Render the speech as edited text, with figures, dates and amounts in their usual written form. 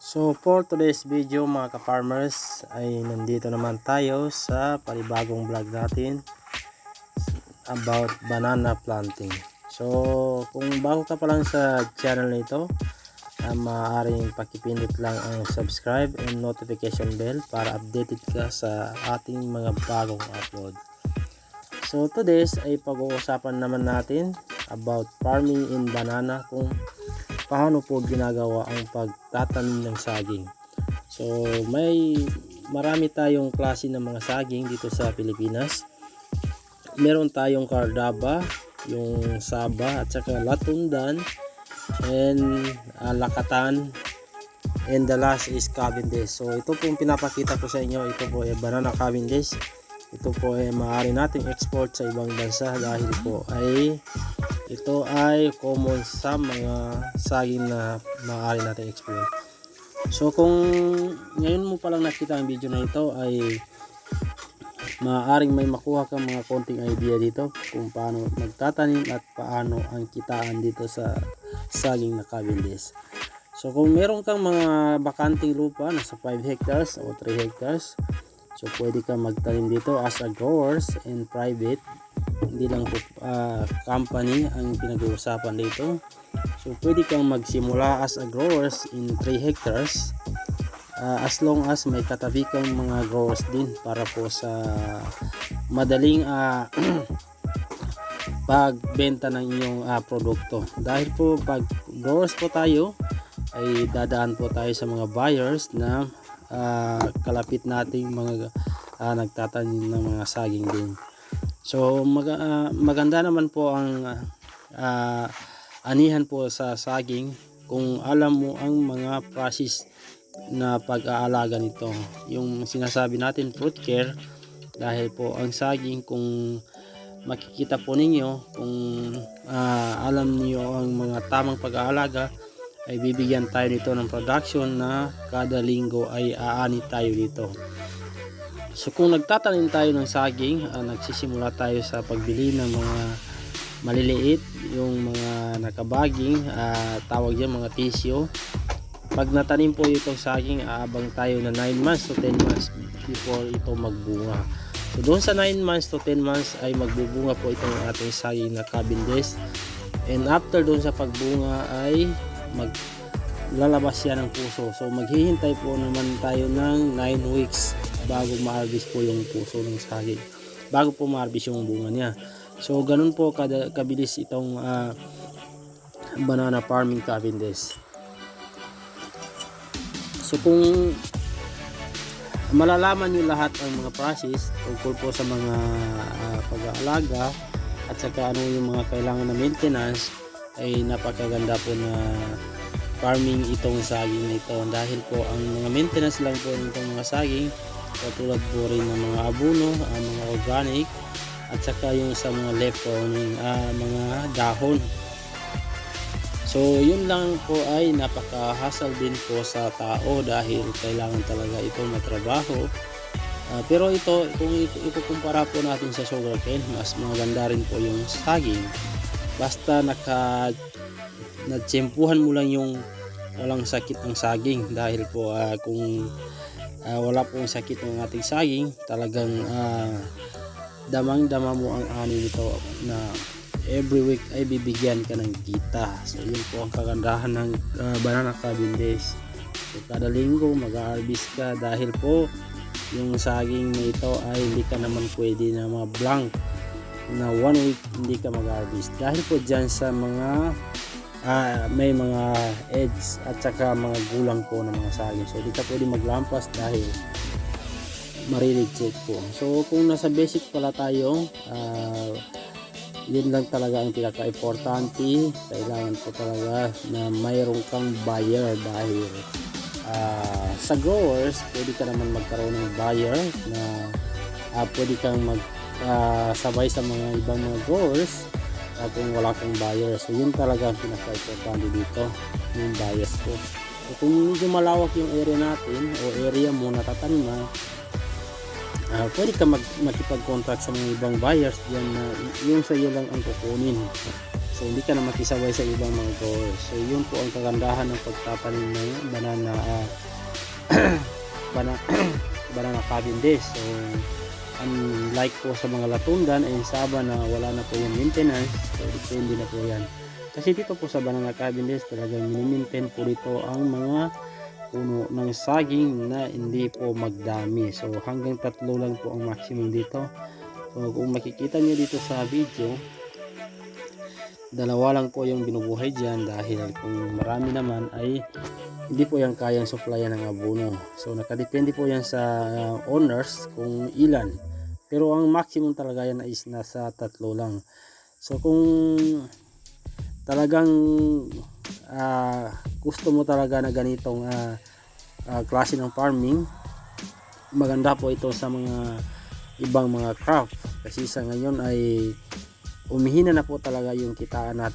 So for today's video mga ka-farmers ay nandito naman tayo sa panibagong vlog natin about banana planting. So kung bago ka pa lang sa channel nito, maaaring pakipindot lang ang subscribe and notification bell para updated ka sa ating mga bagong upload. So today's ay pag-uusapan naman natin about farming in banana, kung paano po ginagawa ang pagtatanim ng saging. So marami tayong klase ng mga saging dito sa Pilipinas. Meron tayong Cardaba, yung Saba, at saka Latundan, and Lakatan, and the last is Cavendish. So ito po yung pinapakita ko sa inyo. Ito po ay banana Cavendish. Ito po ay maaari nating export sa ibang bansa dahil po ay ito ay common sa mga saging na maaari natin export. So kung ngayon mo pa lang nakita ang video na ito, ay maaaring may makuha kang mga konting idea dito kung paano magtatanim at paano ang kitaan dito sa saging na Cavendish. So kung meron kang mga bakanting lupa nasa 5 hectares o 3 hectares, so pwede kang magtanim dito as a growers and private. Hindi lang po company ang pinag-uusapan dito. So pwede kang magsimula as a growers in 3 hectares as long as may katabi kang mga growers din para po sa madaling pagbenta ng iyong produkto. Dahil po pag growers po tayo ay dadaan po tayo sa mga buyers na kalapit nating mga nagtatanim ng mga saging din. So maganda naman po ang anihan po sa saging kung alam mo ang mga process na pag-aalaga nito, yung sinasabi natin fruit care. Dahil po ang saging, kung makikita po ninyo, kung alam niyo ang mga tamang pag-aalaga, ay bibigyan tayo nito ng production na kada linggo ay aani tayo dito. So kung nagtatanim tayo ng saging, nagsisimula tayo sa pagbili ng mga maliliit, yung mga nakabaging, tawag yan mga tissue. Pag natanim po itong saging, aabang tayo na 9 months to 10 months before ito magbunga. So doon sa 9 months to 10 months ay magbubunga po itong ating saging na Cavendish, and after doon sa pagbunga ay maglalabas yan ng puso. So maghihintay po naman tayo ng 9 weeks bago ma-harvest po yung puso ng saging, bago po ma-harvest yung bunga niya. So ganun po kabilis itong banana farming Cavendish. So kung malalaman nyo lahat ang mga process tungkol po sa mga pag-aalaga at saka ano yung mga kailangan na maintenance, ay napakaganda po na farming itong saging na ito. Dahil po ang mga maintenance lang po nitong mga saging, katulad po rin ng mga abono, mga organic, at saka yung sa mga leftover mga dahon. So yun lang po ay napaka-hassle din po sa tao dahil kailangan talaga ito matrabaho. Pero ito, kung ikukumpara po natin sa sugarcane, mas maganda rin po yung saging. Basta natsempuhan mo lang yung walang sakit ng saging. Dahil po kung wala pong sakit ng ating saging, talagang damang-dama mo ang ani nito na every week ay bibigyan ka ng kita. So yun po ang kagandahan ng banana Cavendish. So kada linggo mag-harvest ka, dahil po yung saging na ito ay hindi ka naman pwede na blank na 1 week hindi ka mag-harvest, dahil po dyan sa mga may mga eggs at saka mga gulang po ng mga saging. So hindi ka pwede maglampas dahil mariligsit po. So kung nasa basic pala tayo, yun lang talaga ang pinaka-importante. Kailangan po talaga na mayroon kang buyer, dahil sa growers pwede ka naman magkaroon ng buyer na pwede kang sabay sa mga ibang mga growers kung wala kang buyer. So yun talaga ang pinaka-importante dito, yung buyers po. So kung medyo malawak yung area natin o area mo natataniman, pwede ka makipag-contract sa mga ibang buyers diyan na yung sa iyo lang ang kukunin So hindi ka na makisabay sa ibang mga growers. So yun po ang kagandahan ng pagtatanim ng banana banana Cavendish. So unlike po sa mga latundan ay saba na wala na po yung maintenance, so depende na po yan. Kasi dito po sa banana Cavendish talagang minimaintain po dito ang mga puno ng saging na hindi po magdami. So hanggang 3 lang po ang maximum dito. So kung makikita nyo dito sa video, 2 lang po yung binubuhay dyan dahil kung marami naman ay hindi po yan kayang supplyan ng abono. So nakadepende po yan sa owners kung ilan. Pero ang maximum talaga yan is nasa 3 lang. So kung talagang gusto mo talaga na ganitong klase ng farming, maganda po ito sa mga ibang mga craft. Kasi sa ngayon ay umihina na po talaga yung kitaan natin